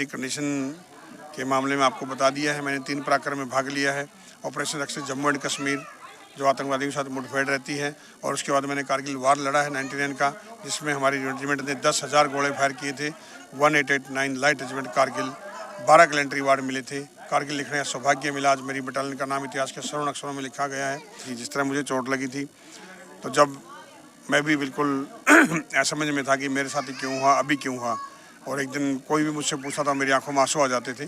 मेरी कंडीशन के मामले में आपको बता दिया है। मैंने 3 पराक्रम में भाग लिया है। Operation success Jammu and Kashmir, जो आतंकवादियों के साथ मुठभेड़ रहती है, और उसके बाद मैंने कारगिल वार लड़ा है 99 का, जिसमें हमारी रेजिमेंट ने 10,000 गोले फायर किए थे। 1889 light regiment Kargil, 12 gallantry award मिले थे। कारगिल लिखने का सौभाग्य मिला। आज मेरी बटालियन का नाम इतिहास के स्वर्ण अक्षरों में लिखा गया है। जिस तरह मुझे चोट लगी थी, तो जब मैं भी बिल्कुल असमझ में था कि मेरे साथ ही क्यों हुआ, अभी क्यों हुआ। और एक दिन कोई भी मुझसे पूछा था, मेरी आंखों में आंसू आ जाते थे।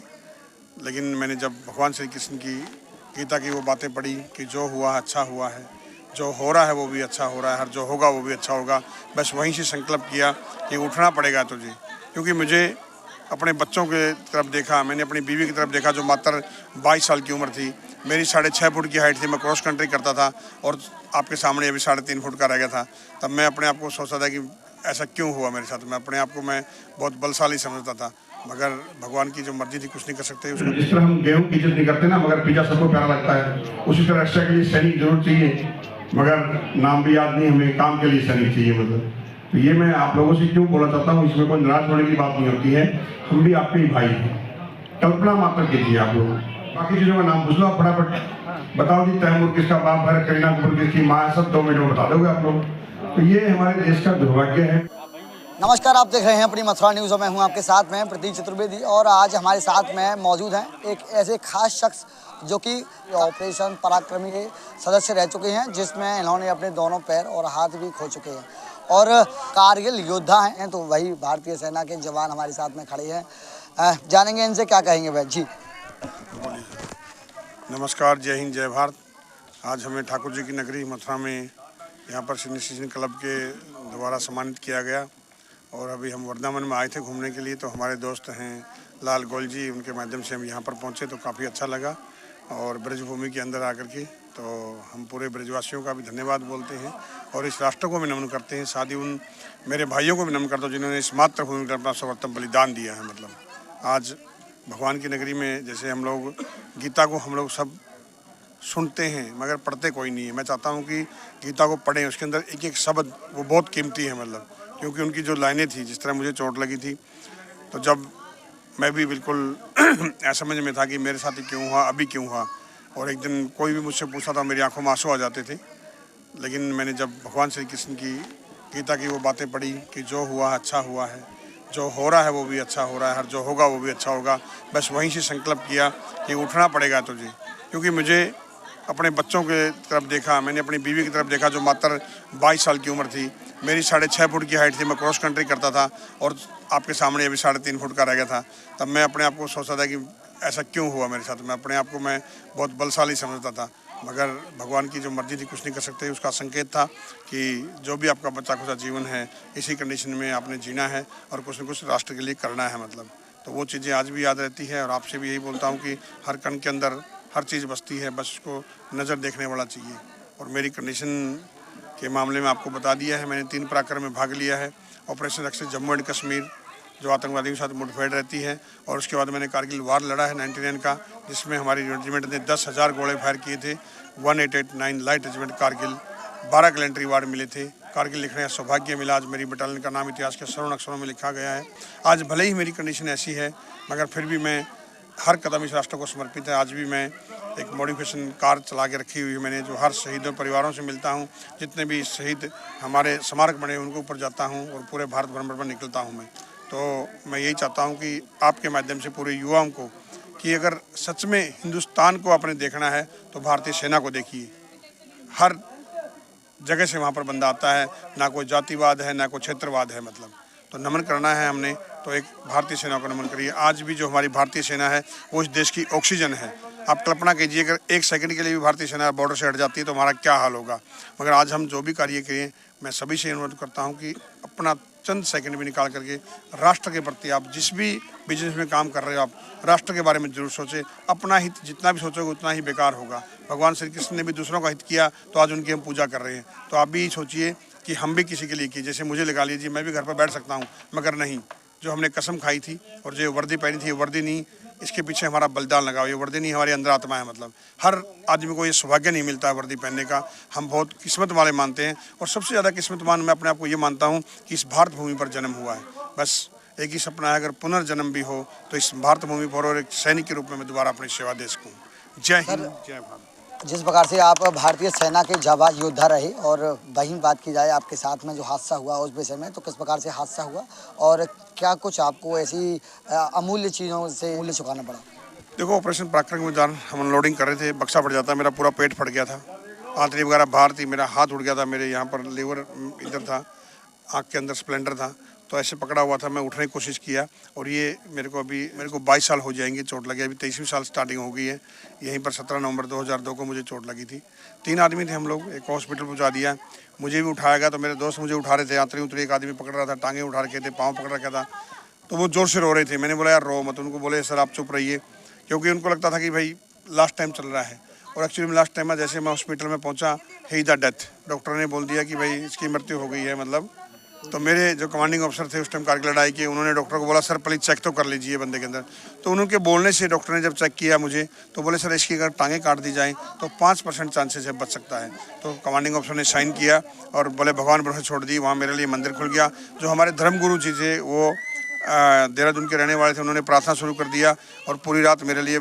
लेकिन मैंने जब भगवान श्री कृष्ण की गीता की वो बातें पढ़ी कि जो हुआ अच्छा हुआ है, जो हो रहा है वो भी अच्छा हो रहा है, हर जो होगा वो भी अच्छा होगा, बस वहीं से संकल्प किया कि उठना पड़ेगा तुझे। क्योंकि मुझे अपने बच्चों के तरफ देखा, मैंने अपनी बीवी की तरफ देखा जो मात्र 22 साल की उम्र थी। मेरी 6.5 फुट की हाइट थी, मैं क्रॉस कंट्री करता था और आपके सामने अभी 3.5 फुट का रह गया था। तब मैं अपने आप को सोचता था कि ऐसा क्यों हुआ मेरे साथ। मैं अपने आप को मैं बहुत बलशाली समझता था, मगर भगवान की जो मर्जी थी, कुछ नहीं कर सकते उसको। जिस तरह हम गेहूं की इज्जत नहीं करते ना, मगर पिज्जा सबको प्यारा लगता है, उसी तरह रक्षा के लिए सैनिक जरूर चाहिए, मगर नाम भी याद नहीं, हमें काम के लिए सैनिक चाहिए। मतलब तो ये मैं आप लोगों से क्यों बोलना चाहता हूँ, इसमें कोई नाराज होने की बात नहीं होती है। हम भी आपके ही भाई हैं, कल्पना मात्र कीजिए आप लोग। बाकी चीज़ों का नाम पूछ लो आप फटाफट, बताओ जी तैमूर किसका बाप है, करीना कपूर किसकी माँ है, सब 2 मिनट में बता दोगे आप लोग। तो ये हमारे देश का दुर्भाग्य है। नमस्कार, आप देख रहे हैं अपनी मथुरा न्यूज़ और मैं हूं आपके साथ में प्रतीक चतुर्वेदी। और आज हमारे साथ में मौजूद हैं एक ऐसे खास शख्स जो कि ऑपरेशन पराक्रमी के सदस्य रह चुके हैं, जिसमें इन्होंने अपने दोनों पैर और हाथ भी खो चुके हैं और कारगिल योद्धा हैं। तो वही भारतीय सेना के जवान हमारे साथ में खड़े हैं, जानेंगे इनसे क्या कहेंगे भाई जी। नमस्कार, जय हिंद, जय भारत। आज हमें ठाकुर जी की नगरी मथुरा में यहाँ पर सीनियर सिटीजन क्लब के द्वारा सम्मानित किया गया। और अभी हम वृंदावन में आए थे घूमने के लिए, तो हमारे दोस्त हैं लाल गोल जी, उनके माध्यम से हम यहाँ पर पहुँचे, तो काफ़ी अच्छा लगा। और ब्रजभूमि के अंदर आकर के तो हम पूरे ब्रजवासियों का भी धन्यवाद बोलते हैं और इस राष्ट्र को भी नमन करते हैं। साथ ही उन मेरे भाइयों को भी नमन करता हूँ जिन्होंने इस मातृभूमि पर अपना सर्वोत्तम बलिदान दिया है। मतलब आज भगवान की नगरी में जैसे हम लोग गीता को हम लोग सब सुनते हैं, मगर पढ़ते कोई नहीं है। मैं चाहता हूँ कि गीता को पढ़ें, उसके अंदर एक एक शब्द वो बहुत कीमती है। मतलब क्योंकि उनकी जो लाइनें थी, जिस तरह मुझे चोट लगी थी, तो जब मैं भी बिल्कुल असमझ में था कि मेरे साथ ही क्यों हुआ, अभी क्यों हुआ। और एक दिन कोई भी मुझसे पूछा था, मेरी आंखों में आंसू आ जाते थे। लेकिन मैंने जब भगवान श्री कृष्ण की गीता की वो बातें पढ़ी कि जो हुआ अच्छा हुआ है, जो हो रहा है वो भी अच्छा हो रहा है, हर जो होगा वो भी अच्छा होगा, बस वहीं से संकल्प किया कि उठना पड़ेगा तुझे। क्योंकि मुझे अपने बच्चों के तरफ देखा, मैंने अपनी बीवी की तरफ देखा जो मात्र 22 साल की उम्र थी। मेरी 6.5 फुट की हाइट थी, मैं क्रॉस कंट्री करता था और आपके सामने अभी 3.5 फुट का रह गया था। तब मैं अपने आप को सोचता था कि ऐसा क्यों हुआ मेरे साथ। मैं अपने आप को मैं बहुत बलशाली समझता था, मगर भगवान की जो मर्जी थी, कुछ नहीं कर सकते। उसका संकेत था कि जो भी आपका बच्चा खुचा जीवन है, इसी कंडीशन में आपने जीना है और कुछ न कुछ राष्ट्र के लिए करना है। मतलब तो वो चीज़ें आज भी याद रहती है। और आपसे भी यही बोलता हूँ कि हर कण के अंदर हर चीज़ बसती है, बस उसको नज़र देखने वाला चाहिए। और मेरी कंडीशन के मामले में आपको बता दिया है। मैंने 3 पराक्रम में भाग लिया है। Operation success Jammu and Kashmir, जो आतंकवादियों के साथ मुठभेड़ रहती है, और उसके बाद मैंने कारगिल वार लड़ा है 99 का, जिसमें हमारी रेजिमेंट ने 10,000 गोले फायर किए थे। 1889 light regiment Kargil, 12 gallantry award मिले थे। कारगिल लिखने का सौभाग्य मिला। आज मेरी बटालियन का नाम इतिहास के स्वर्ण अक्षरों में लिखा गया है। आज भले ही मेरी कंडीशन ऐसी है, मगर फिर भी मैं हर कदम इस राष्ट्र को समर्पित है। आज भी मैं एक मॉडिफिकेशन कार चला के रखी हुई है मैंने, जो हर शहीदों परिवारों से मिलता हूँ। जितने भी शहीद हमारे स्मारक बने उनके ऊपर जाता हूँ और पूरे भारत भ्रमण पर निकलता हूँ मैं। तो मैं यही चाहता हूँ कि आपके माध्यम से पूरे युवाओं को कि अगर सच में हिंदुस्तान को आपने देखना है तो भारतीय सेना को देखिए। हर जगह से वहाँ पर बंदा आता है, ना कोई जातिवाद है, ना कोई क्षेत्रवाद है। मतलब तो नमन करना है हमने, तो एक भारतीय सेना को नमन करिए। आज भी जो हमारी भारतीय सेना है वो इस देश की ऑक्सीजन है। आप कल्पना कीजिए, अगर 1 सेकंड के लिए भी भारतीय सेना बॉर्डर से हट जाती है तो हमारा क्या हाल होगा। मगर आज हम जो भी कार्य करें, मैं सभी से अनुरोध करता हूं कि अपना चंद सेकंड भी निकाल करके राष्ट्र के प्रति, आप जिस भी बिजनेस में काम कर रहे हो, आप राष्ट्र के बारे में जरूर सोचें। अपना हित जितना भी सोचोगे उतना ही बेकार होगा। भगवान श्री कृष्ण ने भी दूसरों का हित किया, तो आज उनकी हम पूजा कर रहे हैं। तो आप भी सोचिए कि हम भी किसी के लिए किए। जैसे मुझे लगा लीजिए, मैं भी घर पर बैठ सकता हूँ, मगर नहीं, जो हमने कसम खाई थी और जो वर्दी पहनी थी, वर्दी नहीं, इसके पीछे हमारा बलिदान लगा हुआ। ये वर्दी नहीं, हमारी अंदर आत्मा है। मतलब हर आदमी को ये सौभाग्य नहीं मिलता है वर्दी पहनने का। हम बहुत किस्मत वाले मानते हैं, और सबसे ज़्यादा किस्मतवान मैं अपने आप को ये मानता हूँ कि इस भारत भूमि पर जन्म हुआ है। बस एक ही सपना है, अगर पुनर्जन्म भी हो तो इस भारत भूमि पर और एक सैनिक के रूप में मैं दोबारा अपनी सेवा दे सकूँ। जय हिंद, जय भारत। जिस प्रकार से आप भारतीय सेना के जाबाज योद्धा रहे और वहीं बात की जाए आपके साथ में जो हादसा हुआ उस विषय में, तो किस प्रकार से हादसा हुआ और क्या कुछ आपको ऐसी अमूल्य चीज़ों से मूल्य चुकाना पड़ा? देखो, ऑपरेशन पराक्रम के दौरान हम अनलोडिंग कर रहे थे, बक्सा फट जाता, मेरा पूरा पेट फट गया था, आंतड़ी वगैरह बाहर थी, मेरा हाथ उड़ गया था, मेरे यहाँ पर लीवर इधर था, आँख के अंदर स्प्लेंडर था, तो ऐसे पकड़ा हुआ था। मैं उठने की कोशिश किया और ये मेरे को 22 साल हो जाएंगे चोट लगी, अभी 23वीं साल स्टार्टिंग हो गई है। यहीं पर 17 नवंबर 2002 को मुझे चोट लगी थी। 3 आदमी थे हम लोग, एक हॉस्पिटल पहुँचा दिया, मुझे भी उठाया गया, तो मेरे दोस्त मुझे उठा रहे थे, आंतड़ी उतरी एक आदमी पकड़ रहा था, टांगे उठा रखे थे, पाँव पकड़ रखा था, तो वो ज़ोर से रो रहे थे। मैंने बोला यार रो मत, उनको बोले सर आप चुप रहिए, क्योंकि उनको लगता था कि भाई लास्ट टाइम चल रहा है। और एक्चुअली में लास्ट टाइम में जैसे मैं हॉस्पिटल में पहुंचा, ही द डेथ, डॉक्टर ने बोल दिया कि भाई इसकी मृत्यु हो गई है मतलब। तो मेरे जो कमांडिंग ऑफिसर थे उस टाइम कारगिल लड़ाई के, उन्होंने डॉक्टर को बोला सर प्लीज़ चेक तो कर लीजिए बंदे के अंदर। तो उनके बोलने से डॉक्टर ने जब चेक किया मुझे, तो बोले सर इसकी अगर टांगें काट दी जाएँ तो 5% चांसेस है बच सकता है। तो कमांडिंग ऑफिसर ने साइन किया और बोले भगवान भरोसे छोड़ दी। वहाँ मेरे लिए मंदिर खुल गया। जो हमारे धर्मगुरु जी थे वो देहरादून के रहने वाले थे, उन्होंने प्रार्थना शुरू कर दिया और पूरी रात मेरे लिए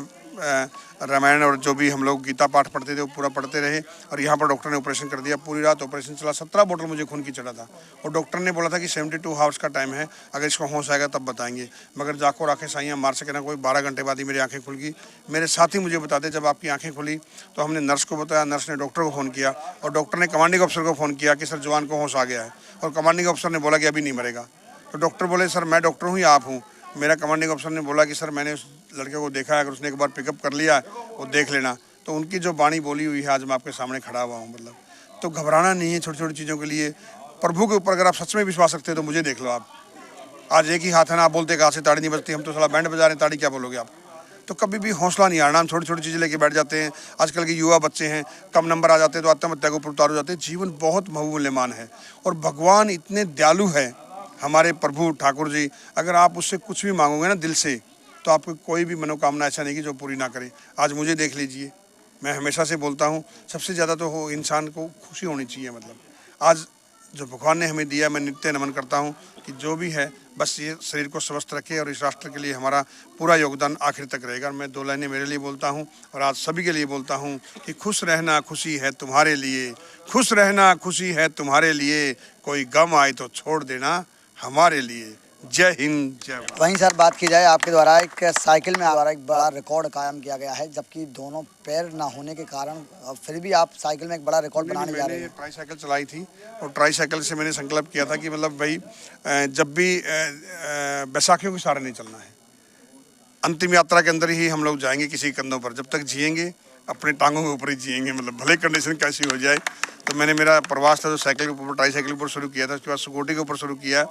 रामायण और जो भी हम लोग गीता पाठ पढ़ते थे वो पूरा पढ़ते रहे। और यहाँ पर डॉक्टर ने ऑपरेशन कर दिया, पूरी रात ऑपरेशन चला, 17 बोतल मुझे खून की चढ़ा था। और डॉक्टर ने बोला था कि 72 आवर्स का टाइम है, अगर इसको होश आएगा तब बताएंगे। मगर जाको आँखें साइयाँ मार सके ना कोई, 12 घंटे बाद ही मेरी आँखें खुल गई। मेरे साथी मुझे बताते जब आपकी आँखें खुली तो हमने नर्स को बताया, नर्स ने डॉक्टर को फ़ोन किया और डॉक्टर ने कमांडिंग ऑफिसर को फ़ोन किया कि सर जवान को होश आ गया है। और कमांडिंग ऑफिसर ने बोला कि अभी नहीं मरेगा। तो डॉक्टर बोले सर मैं डॉक्टर हूँ या आप हूँ? मेरा कमांडिंग ऑफिसर ने बोला कि सर मैंने उस लड़के को देखा है, अगर उसने एक बार पिकअप कर लिया वो देख लेना। तो उनकी जो वाणी बोली हुई है आज मैं आपके सामने खड़ा हुआ हूँ। मतलब तो घबराना नहीं है छोटी छोटी चीज़ों के लिए। प्रभु के ऊपर अगर आप सच में विश्वास रखते हो तो मुझे देख लो आप। आज एक ही हाथ है ना, आप बोलते कहाँ से ताड़ी नहीं बजती, हम तो साला बैंड बजा रहे हैं, ताड़ी क्या बोलोगे आप? तो कभी भी हौसला नहीं हारना। हम छोटी छोटी चीज़ें लेके बैठ जाते हैं। आजकल के युवा बच्चे हैं, कम नंबर आ जाते हैं तो आत्महत्या को उतार हो जाते हैं। जीवन बहुत बहुमूल्यमान है और भगवान इतने दयालु है हमारे प्रभु ठाकुर जी। अगर आप उससे कुछ भी मांगोगे ना दिल से, तो आपको कोई भी मनोकामना ऐसा नहीं कि जो पूरी ना करे। आज मुझे देख लीजिए, मैं हमेशा से बोलता हूँ सबसे ज़्यादा तो हो इंसान को खुशी होनी चाहिए। मतलब आज जो भगवान ने हमें दिया, मैं नित्य नमन करता हूँ कि जो भी है बस ये शरीर को स्वस्थ रखे और इस राष्ट्र के लिए हमारा पूरा योगदान आखिर तक रहेगा। मैं 2 लाइनें मेरे लिए बोलता हूँ और आज सभी के लिए बोलता हूँ कि खुश रहना खुशी है तुम्हारे लिए, खुश रहना खुशी है तुम्हारे लिए, कोई गम आए तो छोड़ देना हमारे लिए। जय हिंद, जय भारत। वहीं सर बात की जाए आपके द्वारा एक साइकिल में द्वारा एक बड़ा रिकॉर्ड कायम किया गया है, जबकि दोनों पैर ना होने के कारण फिर भी आप साइकिल में एक बड़ा रिकॉर्ड बनाने जा रहे हैं। ट्राई साइकिल चलाई थी और ट्राई साइकिल से मैंने संकल्प किया था कि मतलब भाई जब भी बैसाखियों के सहारे नहीं चलना है। अंतिम यात्रा के अंदर ही हम लोग जाएंगे किसी कंधों पर, जब तक जिएंगे अपने टांगों के ऊपर ही जिएंगे, मतलब भले कंडीशन कैसी हो जाए। तो मैंने मेरा प्रवास था जो साइकिल के ऊपर ट्राई साइकिल के ऊपर शुरू किया था, उसके बाद स्कूटी के ऊपर शुरू किया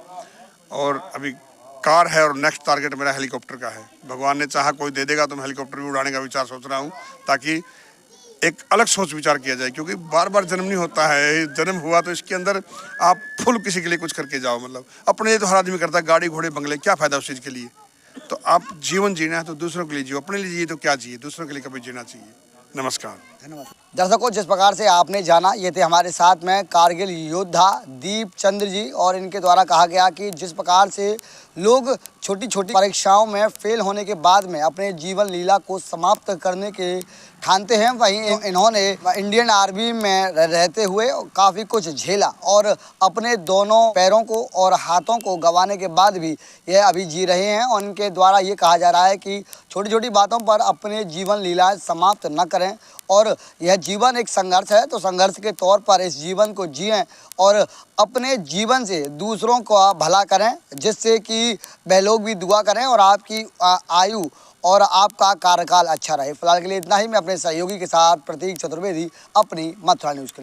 और अभी कार है और नेक्स्ट टारगेट मेरा हेलीकॉप्टर का है। भगवान ने चाहा कोई दे देगा तो मैं हेलीकॉप्टर भी उड़ाने का विचार सोच रहा हूँ, ताकि एक अलग सोच विचार किया जाए। क्योंकि बार बार जन्म नहीं होता है, जन्म हुआ तो इसके अंदर आप फुल किसी के लिए कुछ करके जाओ। मतलब अपने लिए तो हर आदमी करता है, गाड़ी घोड़े बंगले, क्या फ़ायदा उस चीज़ के लिए? तो आप जीवन जीना है तो दूसरों के लिए जियो, अपने लिए जिए तो क्या जिए, दूसरों के लिए कभी जीना चाहिए। नमस्कार, धन्यवाद। दर्शकों, जिस प्रकार से आपने जाना, ये थे हमारे साथ में कारगिल योद्धा दीप चंद्र जी और इनके द्वारा कहा गया कि जिस प्रकार से लोग छोटी छोटी परीक्षाओं में फेल होने के बाद में अपने जीवन लीला को समाप्त करने के ठानते हैं, वहीं इन्होंने इंडियन आर्मी में रहते हुए काफ़ी कुछ झेला और अपने दोनों पैरों को और हाथों को गंवाने के बाद भी यह अभी जी रहे हैं। और इनके द्वारा ये कहा जा रहा है कि छोटी छोटी बातों पर अपने जीवन लीलाएं समाप्त न करें और यह जीवन एक संघर्ष है, तो संघर्ष के तौर पर इस जीवन को जिएं और अपने जीवन से दूसरों को भला करें, जिससे कि वह लोग भी दुआ करें और आपकी आयु और आपका कार्यकाल अच्छा रहे। फिलहाल के लिए इतना ही। मैं अपने सहयोगी के साथ प्रतीक चतुर्वेदी, अपनी मथुरा न्यूज़ के लिए।